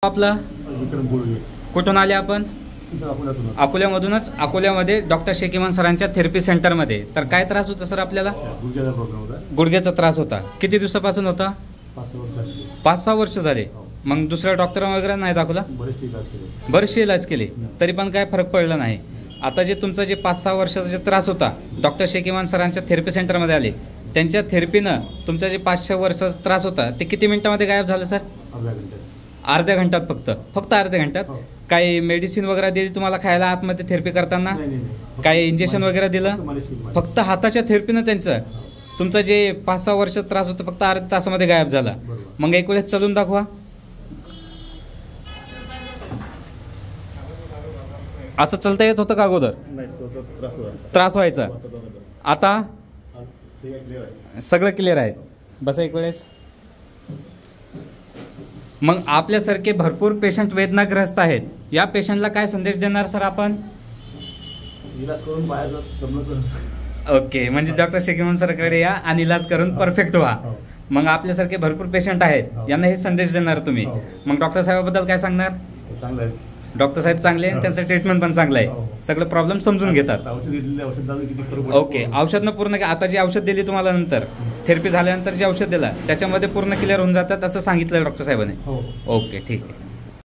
आपला कुठून आले आपण? अकोल्यामधूनच. अकोल्यामध्ये डॉक्टर शेख इमान सरांच्या थेरपी सेंटरमध्ये. तर काय त्रास होता सर आपल्याला? गुडघ्याचा त्रास होता. किती दिवसापासून होता? 5-6 वर्ष झाले. मग दुसऱ्या डॉक्टर वगैरे नाही दाखवला? बरेचसे इलाज केले तरी पण काय फरक पडला नाही. आता जे तुमचा जे 5-6 वर्षाचा जे त्रास होता डॉक्टर शेख इमान सरांच्या थेरपी सेंटरमध्ये आले, त्यांच्या थेरपीनं तुमचा जे 5-6 वर्षाचा त्रास होता ते किती मिनिटामध्ये गायब झालं सर? अर्ध्या घंट्यात. फक्त अर्ध्या घंट्यात. काही मेडिसिन वगैरे दिली तुम्हाला खायला आतमध्ये थेरपी करताना? काही इंजेक्शन वगैरे दिलं? फक्त हाताच्या थेरपीनं त्यांचं तुमचा जे 5-6 वर्ष त्रास होता फक्त अर्ध्या तासामध्ये गायब झाला. मग एक वेळेस चलून दाखवा. असं चलता येत होतं का अगोदर? त्रास व्हायचा. आता सगळं क्लिअर आहे. बसा एक वेळेस. मग आपल्यासारखे भरपूर पेशंट वेदनाग्रस्त आहेत. या पेशंटला काय संदेश देणार सर आपण? इलाज करून बाहेर. ओके, म्हणजे डॉक्टर शेख इमान सरकडे या आणि इलाज करून परफेक्ट व्हा. मग आपल्यासारखे भरपूर पेशंट आहेत यांना हे संदेश देणार तुम्ही. मग डॉक्टर साहेबाबद्दल काय सांगणार? चांगलं आहे. डॉक्टर साहेब चांगले आणि त्यांचं ट्रीटमेंट पण चांगलं आहे. सगळं प्रॉब्लेम समजून घेतात. ओके, औषध पूर्ण आता जी औषध दिली तुम्हाला नंतर थेरपी झाल्यानंतर जे औषध दिला त्याच्यामध्ये पूर्ण क्लिअर होऊन जातात असं सांगितलं डॉक्टर साहेबांनी. ओके, ठीक आहे.